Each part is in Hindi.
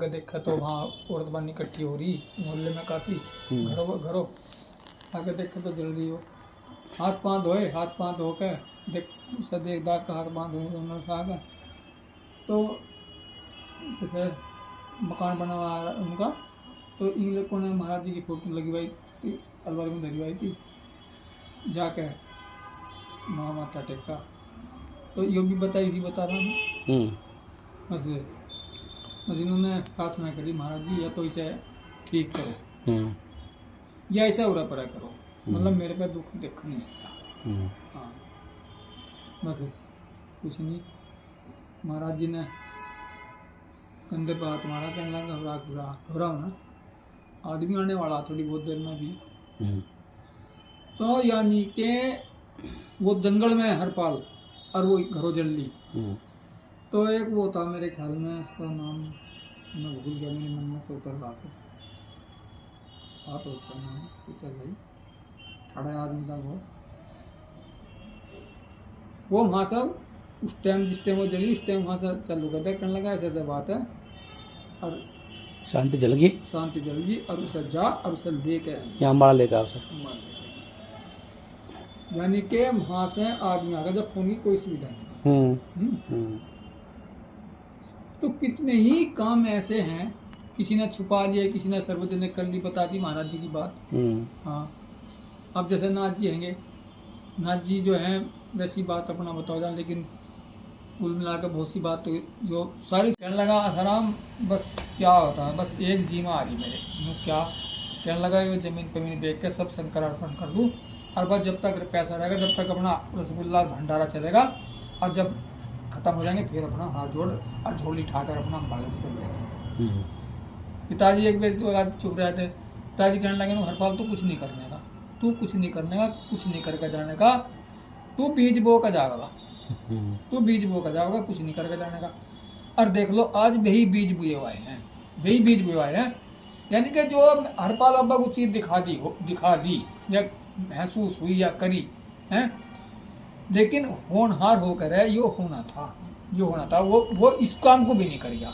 आगे देखा तो वहाँ औरत बानी इकट्ठी हो रही मोहल्ले में काफ़ी घरों आगे देखे तो जल रही हो। हाथ पाँव धोए, हाथ पाँव धो के देख सदेक दाग का हाथ पाँव धोए दोनों से आगे। तो जैसे मकान बना हुआ है उनका, तो इन लोगों ने महाराज जी की फोटो लगी हुई थी, अलवर में धरी हुई थी, जाके माथा टेका। तो यो भी बता रहा हूँ बस इन्होंने प्रार्थना करी, महाराज जी या तो इसे ठीक करो या ऐसा उरा परा करो, मतलब मेरे पे दुख देखा नहीं आता। हाँ बस कुछ नहीं। महाराज जी ने कंधे पर हाथ मारा, कहने लगा घबराओ ना, आदमी आने वाला थोड़ी बहुत देर में भी। तो यानी के वो जंगल में हरपाल और वो घरों जल ली। तो एक वो था मेरे ख्याल में, उसका नाम मैं भूल गया, मेरे मन में से उतर रहा था तो उसका नाम कुछ ऐसा ही ठाड़ा आदमी था वो वहाँ सब उस टाइम जिस टाइम वो जली उस टाइम वहाँ से चालू कर दिया, कहने लगा ऐसा ऐसा बात है और शांति जल गई और उसे जा और उसे लेके यहाँ अम्बाड़ा लेकर उसे, यानी के वहाँ से आदमी आ गया जब फोन की कोई सुविधा नहीं। तो कितने ही काम ऐसे हैं, किसी ने छुपा लिया, किसी ने सार्वजनिक कर ली, बता दी महाराज जी की बात। हाँ अब जैसे नाथ जी हैंगे, नाथ जी जो है वैसी बात अपना बताओ जाए, लेकिन कुल मिला कर बहुत सी बात तो जो सारी कहने लगा आसाराम बस क्या होता है, बस एक जीमा आ रही मेरे क्या कहने लगा, ये जमीन पमीन बेच के सब शंकरार्पण कर दूँ, और बस जब तक पैसा रहेगा जब तक अपना रसगुल्ला भंडारा चलेगा, और जब खत्म हो जाएंगे फिर अपना हाथ जोड़ और झोली ठाकर अपना अम्बाड़े में चल जाएंगे। पिताजी एक बार चुप रहे थे, पिताजी कहने लगे हरपाल तू कुछ नहीं करने का, तू कुछ नहीं करने का, कुछ नहीं करके जाने का, तू बीज बो का जाएगा, तू बीज बो का जाएगा, कुछ नहीं करके जाने का। और देख लो आज वही बीज बुए हुए हैं, यानी कि जो हरपाल अब्बा को चीज दिखा दी या महसूस हुई या करी है, लेकिन होनहार होकर है यो होना था वो इस काम को भी नहीं कर गया,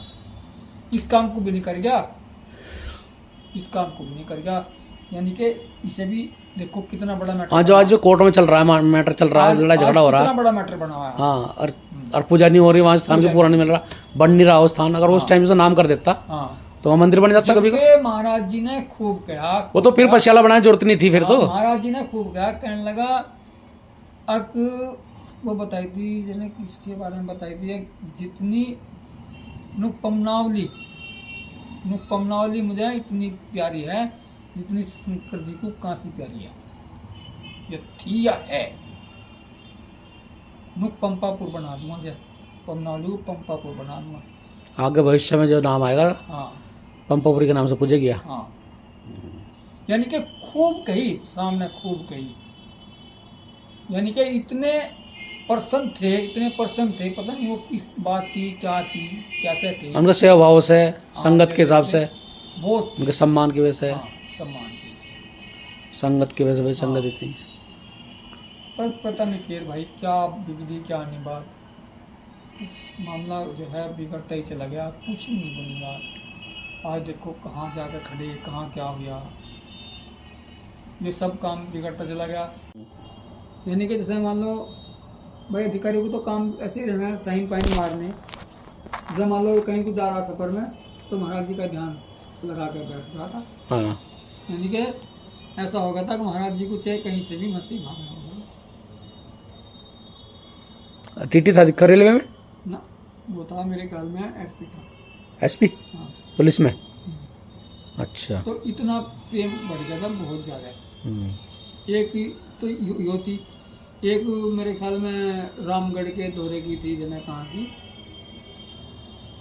इस काम को भी नहीं कर गया, यानी कि इसे भी देखो कितना बड़ा मैटर। जो आज जो कोर्ट में चल रहा है मैटर चल रहा है, लड़ाई झगड़ा हो रहा है, कितना बड़ा मैटर बना हुआ है। हाँ और पूजा नहीं हो रही, वहाँ स्थान को पूरा नहीं मिल रहा, बन नहीं रहा वो स्थान, अगर उस टाइम से नाम कर देता तो वहाँ मंदिर बन जाता कभी। महाराज जी ने खूब कहा, वो तो फिर पशयाला बनाने की जरूरत नहीं थी फिर। तो महाराज जी ने खूब कहा, कहने लगा अक वो बताई थी जिन्हें किसके बारे में बताई थी, जितनी नुकपमनावली मुझे इतनी प्यारी है जितनी शंकर जी को काशी प्यारी है, ये थी या है। नुक पंपापुर बना दूंगा, जय पमनावली को पंपापुर बना दूंगा, आगे भविष्य में जो नाम आएगा पंपापुरी के नाम से पूजे गया। हाँ यानी कि खूब कही, सामने खूब कही, यानी कि इतने प्रसन्न थे, पता नहीं वो किस बात थी, क्या थी, कैसे थे, उनका सेवा भाव से, संगत के हिसाब से, बहुत उनके सम्मान की वजह से, संगत की वजह से भाई संगत थी। पर पता नहीं फिर भाई क्या बिगड़ी क्या नहीं बात, मामला जो है बिगड़ता ही चला गया, कुछ नहीं बनी बात। आज देखो कहाँ जाकर खड़े, कहाँ क्या हुआ, ये सब काम बिगड़ता चला गया। यानी कि जैसे मान लो भाई अधिकारियों को तो काम ऐसे ही रहना है, साइन पाइन मारने। जैसे मान लो कहीं को जा रहा सफर में तो महाराज जी का ध्यान लगा कर बैठ रहा था, यानी कि ऐसा हो गया था कि महाराज जी को चाहे कहीं से भी मसीह भागना होगा। टीटी था दिक्कत रेलवे में ना, वो था मेरे ख्याल में एसपी था। एसपी पुलिस में। अच्छा, तो इतना प्रेम बढ़ गया था बहुत ज़्यादा। एक तो यो थी, एक मेरे ख्याल में रामगढ़ के दौरे की थी, जने कहाँ की,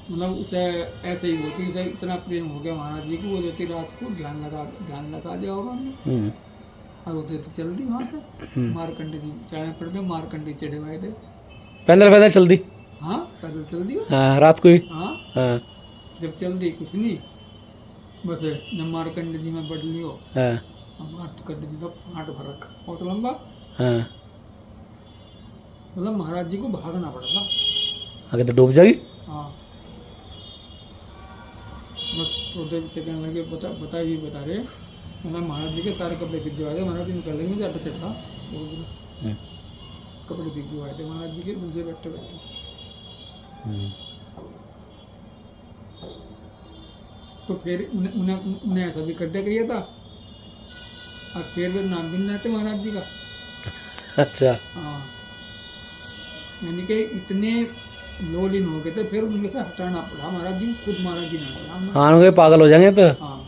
मतलब उसे ऐसे ही होती, उसे इतना प्रेम हो गया महाराज जी को, वो देती रात को ध्यान लगा दिया होगा हमने, और वो देती चल दी वहाँ से, मारकंडे जी चढ़ाए पड़ते, मारकंडे चढ़े हुए थे, पैदल चल दी। हाँ पैदल चल दी रात को ही। हाँ जब चल दी कुछ नहीं, बस जब मारकंडे जी में बढ़ लियो कर दी, तो फाट भर रखा बहुत लंबा, मतलब महाराज जी को भागना पड़ा था, आगे तो डूब जाएगी। हाँ बस थोड़ी देर से कहने लगे बता रहे मैं महाराज जी के सारे कपड़े भीग गए थे। महाराज जी निकल लेंगे मुझे आटा चटा कपड़े भीग गए थे महाराज जी के मुझे बैठे बैठे। तो फिर उन्हें ऐसा भी कर दिया था और फिर नाम भी नहीं आते महाराज जी का। अच्छा। हाँ, यानी कि इतने लोलीन हो गए थे, फिर उनके से हटाना पड़ा महाराज जी, खुद महाराज जी ने हटाया। हाँ उनके पागल हो जाएंगे तो। हाँ,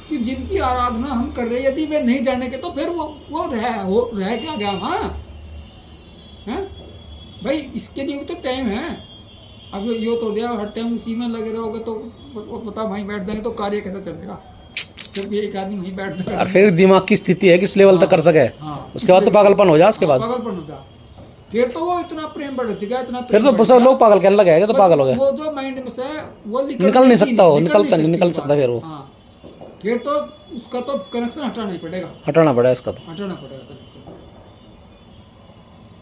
कि जिनकी आराधना हम कर रहे हैं यदि वे नहीं जानेंगे तो फिर वो रह क्या गया वहाँ हैं भाई। इसके लिए भी तो टाइम है। अब यो तो दिया हर टाइम उसी में लगे रहोगे तो पता वहीं बैठ जाएंगे तो कार्य कैसे चलेगा जब एक आदमी वहीं बैठ जाएगा। और फिर दिमाग की स्थिति है किस लेवल तक कर सके। हाँ, उसके बाद तो पागलपन हो जाए। उसके बाद पागलपन हो जाए फिर तो वो इतना प्रेम बढ़ गया, इतना फिर तो सब लोग पागल कहने लगे तो पागल हो गया। वो जो माइंड में से वो निकल नहीं सकता, वो निकल सकता फिर वो। हाँ, फिर तो उसका तो कनेक्शन हटाना ही पड़ेगा, हटाना पड़ेगा उसका तो। हटाना पड़ेगा कनेक्शन।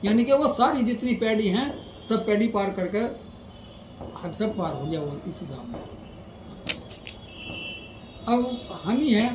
यानी कि वो सारी जितनी पैड़ी हैं सब पैड़ी पार करके हद सब पार हो गया वो इस हिसाब में। अब हम ही हैं